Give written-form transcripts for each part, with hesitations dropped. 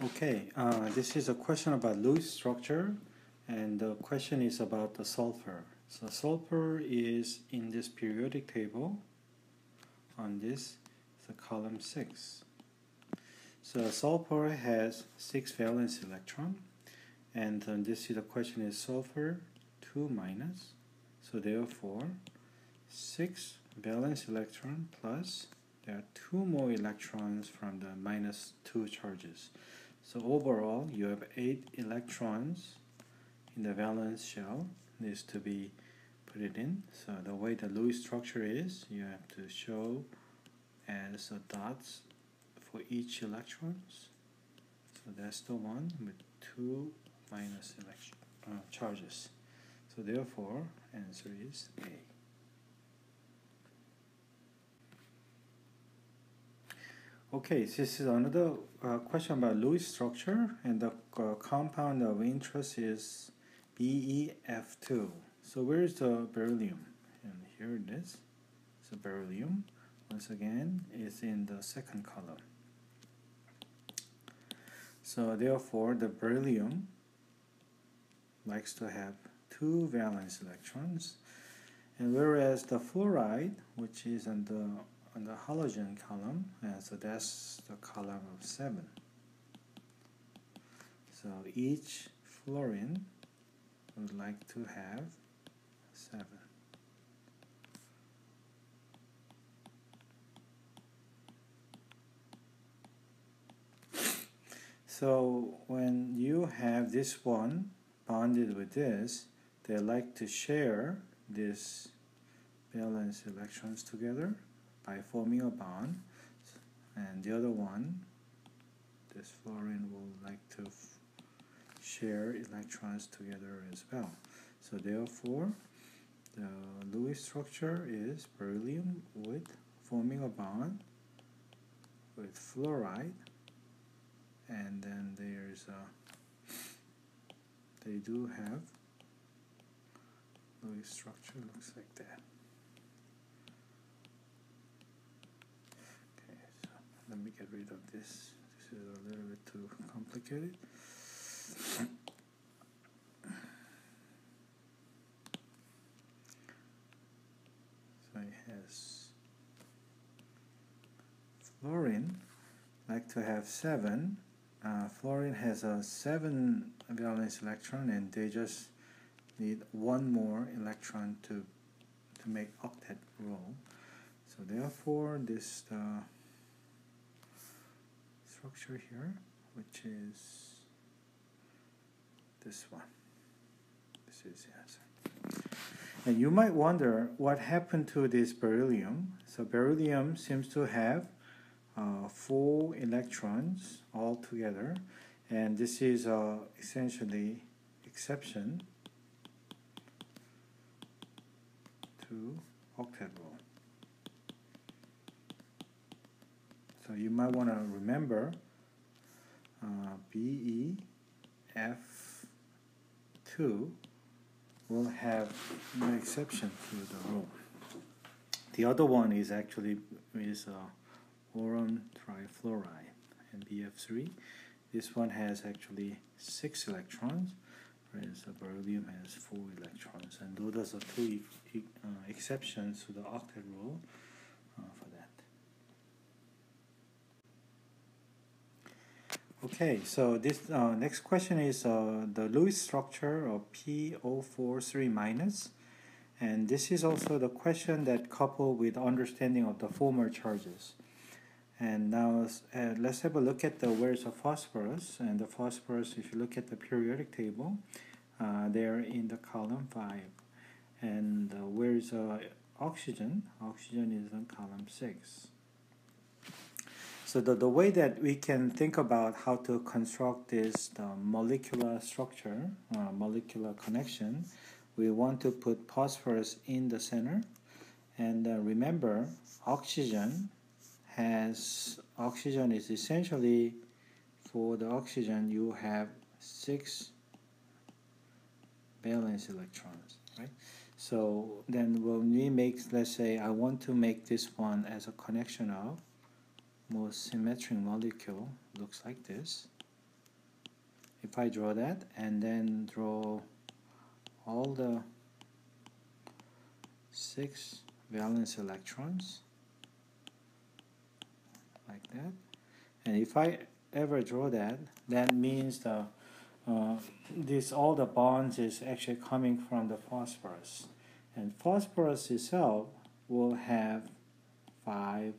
Okay, this is a question about Lewis structure, and the question is about the sulfur. So sulfur is in this periodic table on this, so column 6. So sulfur has 6 valence electron, and this is the question is sulfur 2 minus. So therefore 6 valence electron plus there are 2 more electrons from the minus 2 charges. So overall, you have 8 electrons in the valence shell needs to be put it in. So the way the Lewis structure is, you have to show as dots for each electrons. So that's the one with 2 minus charges. So therefore, answer is A. Okay, this is another question about Lewis structure, and the compound of interest is BeF2. So where is the beryllium? And here it is. So beryllium, once again, is in the second column. So therefore, the beryllium likes to have 2 valence electrons, and whereas the fluoride, which is on the halogen column, and so that's the column of 7. So each fluorine would like to have 7. So when you have this one bonded with this, they like to share this valence electrons together by forming a bond, and the other one, this fluorine, will like to share electrons together as well. So therefore, the Lewis structure is beryllium with forming a bond with fluoride, and then there's they do have Lewis structure looks like that. Let me get rid of this. This is a little bit too complicated. So it has fluorine, like to have 7. Fluorine has a 7 valence electron, and they just need 1 more electron to make octet roll. So therefore, this structure here, which is this one. This is the answer. And you might wonder what happened to this beryllium. So beryllium seems to have 4 electrons all together, and this is essentially exception to octet roll. So you might want to remember BeF2 will have no exception to the rule. The other one is actually boron trifluoride, and BF3. This one has actually 6 electrons, whereas the beryllium has 4 electrons, and those are 2 exceptions to the octet rule for that. Okay, so this next question is the Lewis structure of PO43 minus, and this is also the question that coupled with understanding of the former charges. And now let's have a look at where's the phosphorus, and the phosphorus, if you look at the periodic table, they're in the column 5, and where's oxygen? Oxygen is in column 6. So the way that we can think about how to construct this molecular structure, molecular connection, we want to put phosphorus in the center, and remember, oxygen is essentially, for the oxygen you have 6 valence electrons, right? So then when we make, let's say I want to make this one as a connection of most symmetric molecule, looks like this. if I draw that and then draw all the 6 valence electrons like that, and if I ever draw that, that means the all the bonds is actually coming from the phosphorus, and phosphorus itself will have 5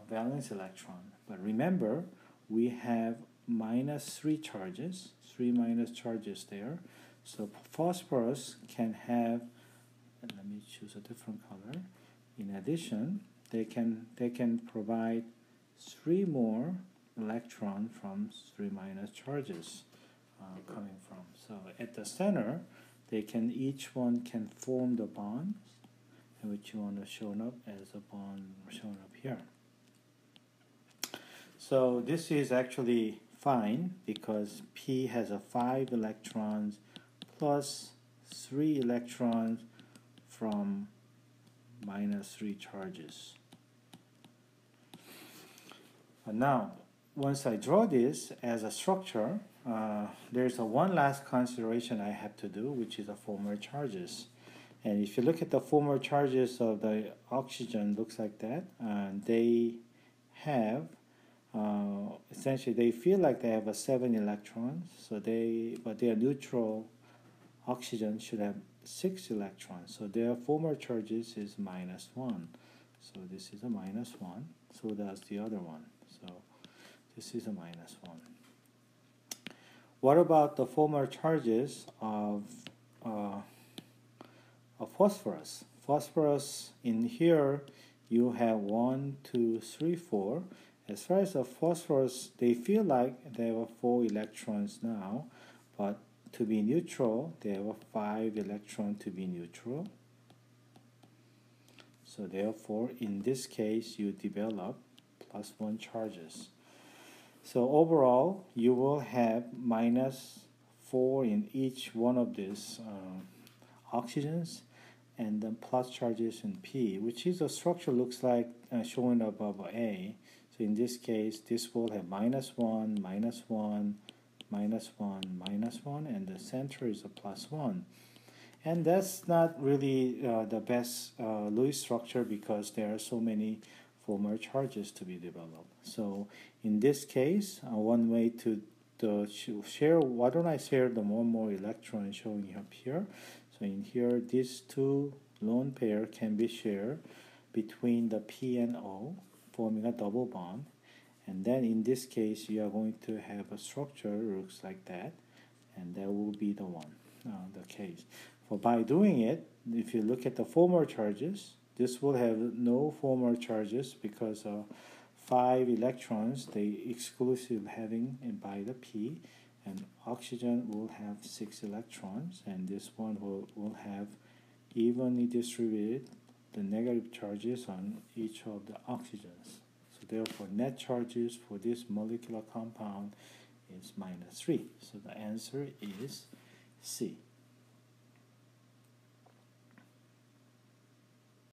valence electron. But remember, we have -3 charges, 3 minus charges there. So phosphorus can have, and let me choose a different color. In addition, they can provide 3 more electron from 3 minus charges coming from. So at the center, they can, each one can form the bonds, and which you want to show up as a bond shown up here. So this is actually fine because P has a 5 electrons plus 3 electrons from -3 charges. And now, once I draw this as a structure, there's one last consideration I have to do, which is the former charges. And if you look at the former charges of the oxygen, looks like that. They have essentially, they feel like they have 7 electrons. So but their neutral oxygen should have 6 electrons. So their former charges is -1. So this is a -1. So does the other one. So this is a -1. What about the former charges of phosphorus? Phosphorus, in here you have 1, 2, 3, 4. As far as the phosphorus, they feel like they have 4 electrons now, but to be neutral, they have 5 electrons to be neutral. So therefore, in this case, you develop +1 charges. So overall, you will have -4 in each one of these oxygens, and then plus charges in P, which is a structure looks like shown above A. So in this case, this will have -1, -1, -1, -1, and the center is a +1. And that's not really the best Lewis structure because there are so many former charges to be developed. So in this case, one way to share, why don't I share the one more electron showing up here. So in here, these 2 lone pair can be shared between the P and O, forming a double bond. And then in this case, you are going to have a structure looks like that, and that will be the one, the case. For by doing it, if you look at the former charges, this will have no former charges because 5 electrons they exclusive having by the P, and oxygen will have 6 electrons, and this one will have evenly distributed the negative charges on each of the oxygens. So therefore, net charges for this molecular compound is -3. So the answer is C.